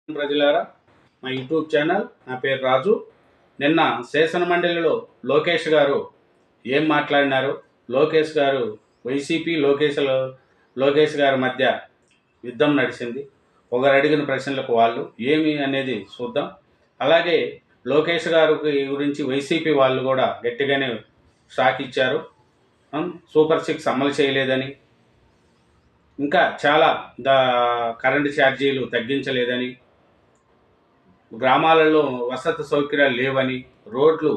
ప్రజలారా, మా YouTube channel, నా పేరు రాజు. నిన్న శాసన మండలిలో లోకేష్ గారు ఏం మాట్లాడినారు, లోకేష్ గారు వైసీపీ లోకేష్ గారి మధ్య యుద్ధం నడిచింది. ఒకరు అడిగిన ప్రశ్నలకు వాళ్ళు ఏమి అనేది చూద్దాం. అలాగే లోకేష్ గారికి గురించి వైసీపీ వాళ్ళు కూడా గట్టిగానే షాక్ ఇచ్చారు. సూపర్ 6 అమలు చేయలేదని, ఇంకా చాలా కరెంటు ఛార్జీలు తగ్గించలేదని, గ్రామాలలో వసతి సౌకర్యాలు లేవని, రోడ్లు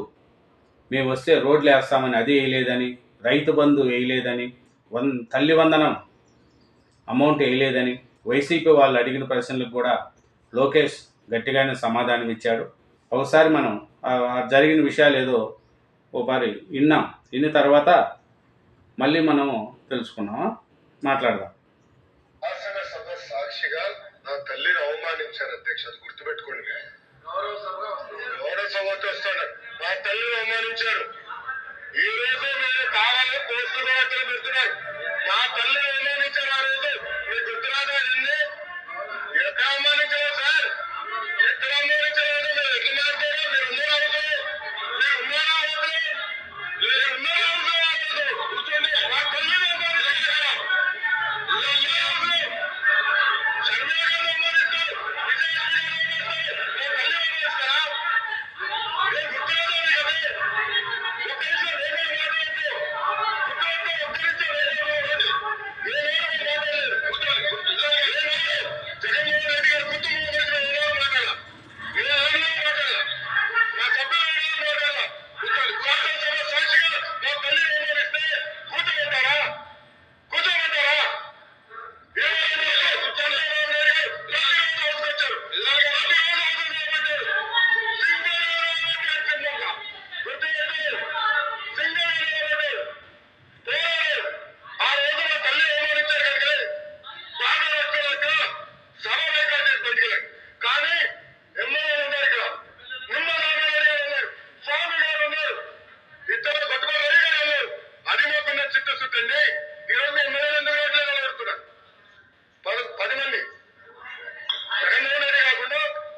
మేము వస్తే రోడ్లు వేస్తామని అది వేయలేదని, రైతు బంధు వేయలేదని, తల్లి వందనం అమౌంట్ వేయలేదని వైసీపీ వాళ్ళు అడిగిన ప్రశ్నలకు కూడా లోకేష్ గట్టిగానే సమాధానం ఇచ్చాడు. ఒకసారి మనం జరిగిన విషయాలు ఏదో ఒకసారి విన్న తర్వాత మళ్ళీ మనము తెలుసుకున్నామా, మాట్లాడదాం. సాక్షిగా నా తల్లిని అవమానించారు అధ్యక్ష, అది గుర్తుపెట్టుకోండి. గౌరవ సభతో వస్తాడు, నా తల్లిని అవమానించారు. ఈ రోజు మీరు కావాలని పోస్టులు కూడా అక్కడ పెడుతున్నారు. నా తల్లిని అవమానించారు. ఆ రోజు మీరు గుర్తురాదా? ఎక్కడ అవమానించారు సార్? ఎక్కడ అవమానించారు? మీరు ఎట్లా మాట్లాడారు? మీరు ఉన్నారా? మీరు ఉన్నారా? మీరు ఉన్నారా? కూర్చోండి. నా తల్లిని అవమానించారు.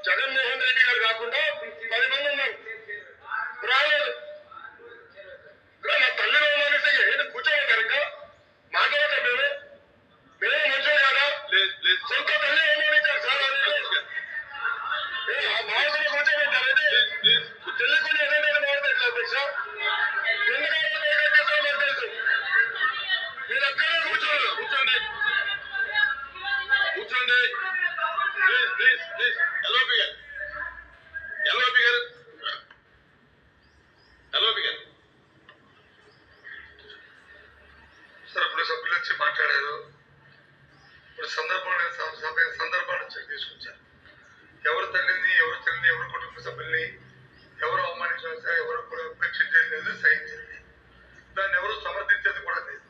జగన్మోహన్ రెడ్డి గారు కాకుండా 10 మంది ఉన్నారు, రాలేదు. నా తల్లిని అవమానిస్తే ఏంటి కూర్చోబెట్టారు? ఇంకా మాట్లాడతాం. మేము మంచిగా కాదా? సొంత తల్లి అవమానించారు సార్. మామూలుగా కూర్చోబెట్టారు. తెలియకుండా ఏదైనా మాట్లాడలేదు అధ్యక్ష. ఎందుకంటే తెలుసు. మీరు ఎక్కడే కూర్చోండి. కూర్చోండి. ప్లీజ్. ఎల్ఓపి గారు సార్, ఇప్పుడు సభ్యులు వచ్చి మాట్లాడారు. ఇప్పుడు సందర్భాన్ని వచ్చి తీసుకొచ్చారు. ఎవరు తల్లిని, ఎవరు కుటుంబ సభ్యుల్ని ఎవరు అవమానించారు, ఎవరు కూడా ఉపేక్షించేది లేదు, సహించేది. దాన్ని ఎవరు సమర్థించేది కూడా లేదు.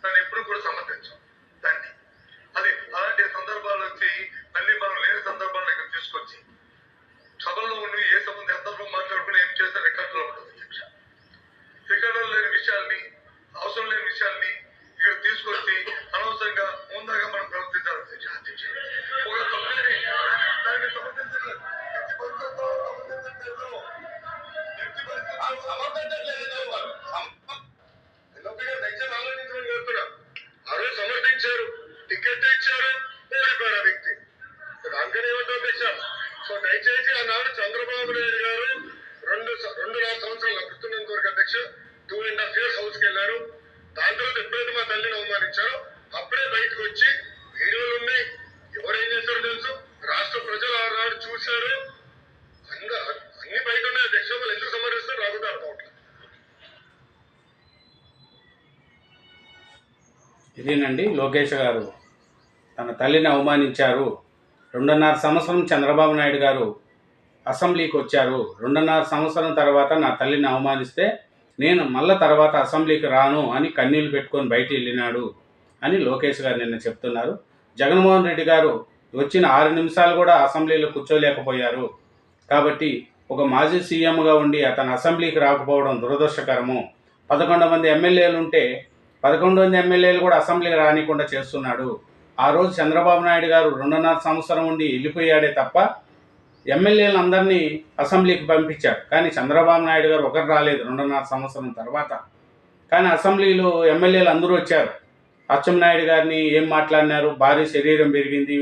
దాన్ని ఎప్పుడు కూడా సమర్థించాం దాన్ని. అది అలాంటి సందర్భాలు వచ్చి మళ్ళీ మనం లేని సందర్భాలను ఇక్కడ తీసుకొచ్చి సభల్లో ఉండి ఏ సందర్భం మాట్లాడుకుని ఏం చేస్తే రికార్డులో ఉంటుంది అధ్యక్ష. రికార్డులో లేని విషయాల్ని, అవసరం లేని విషయాల్ని ఇక్కడ తీసుకొచ్చి అనవసరంగా ముందాగా మనం ప్రవర్తించాలి అధ్యక్ష. ఒక తప్పని దాన్ని సమర్థించట్లేదు. ఆ రోజు సమర్థించారు, టికెట్ ఇచ్చారు, ఓడిపోయారు ఆ వ్యక్తి. దానికనే ఏమంటారు అధ్యక్ష? సో దయచేసి ఆనాడు చంద్రబాబు నాయుడు గారు 2.5 సంవత్సరాలు గుర్తున్నంత వరకు అధ్యక్ష 2.5 years హౌస్కి వెళ్ళారు. దాని తర్వాత ఎప్పుడైతే మా తల్లిని అవమానించారో అప్పుడే బయటకు వచ్చి వీడియోలు ఉన్నాయి. ఎవరేం చేశారో తెలుసు. రాష్ట్ర ప్రజలు ఆనాడు చూశారు. అన్ని బయట ఉన్నాయి అధ్యక్ష. వాళ్ళు ఎందుకు సమర్థిస్తారు రాకుండా అర్థం అవట్లేదు. ఇదేనండి లోకేష్ గారు తన తల్లిని అవమానించారు. 2.5 సంవత్సరం చంద్రబాబు నాయుడు గారు అసెంబ్లీకి వచ్చారు. 2.5 సంవత్సరం తర్వాత నా తల్లిని అవమానిస్తే నేను మళ్ళీ తర్వాత అసెంబ్లీకి రాను అని కన్నీళ్లు పెట్టుకొని బయట వెళ్ళినాడు అని లోకేష్ గారు నిన్న చెప్తున్నారు. జగన్మోహన్ రెడ్డి గారు వచ్చిన 6 నిమిషాలు కూడా అసెంబ్లీలో కూర్చోలేకపోయారు. కాబట్టి ఒక మాజీ సీఎంగా ఉండి అతను అసెంబ్లీకి రాకపోవడం దురదృష్టకరము. 11 మంది ఎమ్మెల్యేలు ఉంటే 11 మంది ఎమ్మెల్యేలు కూడా అసెంబ్లీకి రానికుండా చేస్తున్నాడు. ఆ రోజు చంద్రబాబు నాయుడు గారు 2.5 సంవత్సరం ఉండి వెళ్ళిపోయాడే తప్ప ఎమ్మెల్యేలందరినీ అసెంబ్లీకి పంపించారు. కానీ చంద్రబాబు నాయుడు గారు ఒకరు రాలేదు 2.5 సంవత్సరం తర్వాత. కానీ అసెంబ్లీలో ఎమ్మెల్యేలు అందరూ వచ్చారు. అచ్చెన్నాయుడు గారిని ఏం మాట్లాడినారు, భారీ శరీరం పెరిగింది,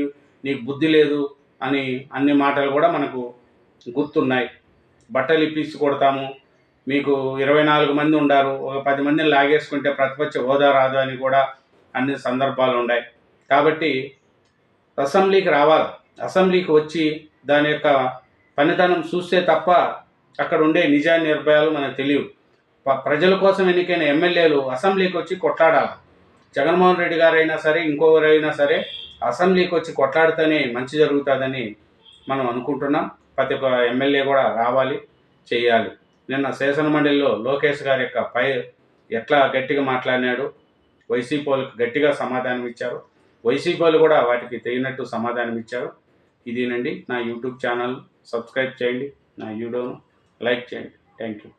నీకు బుద్ధి లేదు అని అన్ని మాటలు కూడా మనకు గుర్తున్నాయి. బట్టలు ఇప్పించి కొడతాము, మీకు 24 మంది ఉండారు, ఒక 10 మందిని లాగేసుకుంటే ప్రతిపక్ష హోదా రాదు అని కూడా అన్ని సందర్భాలు ఉన్నాయి. కాబట్టి అసెంబ్లీకి రావాలి. అసెంబ్లీకి వచ్చి దాని యొక్క పనితనం చూస్తే తప్ప అక్కడ ఉండే నిజా నిర్భయాలు మనకు తెలియవు. ప్రజల కోసం ఎన్నికైన ఎమ్మెల్యేలు అసెంబ్లీకి వచ్చి కొట్లాడాలి. జగన్మోహన్ రెడ్డి గారైనా సరే, ఇంకొకరైనా సరే అసెంబ్లీకి వచ్చి కొట్లాడితేనే మంచి జరుగుతుందని మనం అనుకుంటున్నాం. ప్రతి ఒక్క ఎమ్మెల్యే కూడా రావాలి, చేయాలి. నిన్న శాసనమండలిలో లోకేష్ గారి యొక్క ఎట్లా గట్టిగా మాట్లాడినాడు, వైసీపీ వాళ్ళకి గట్టిగా సమాధానం ఇచ్చారు, వైసీపీ వాళ్ళు కూడా వాటికి తగినట్టు సమాధానం ఇచ్చారు. ఇదేనండి నా యూట్యూబ్ ఛానల్. సబ్స్క్రైబ్ చేయండి, నా వీడియోను లైక్ చేయండి. Thank you.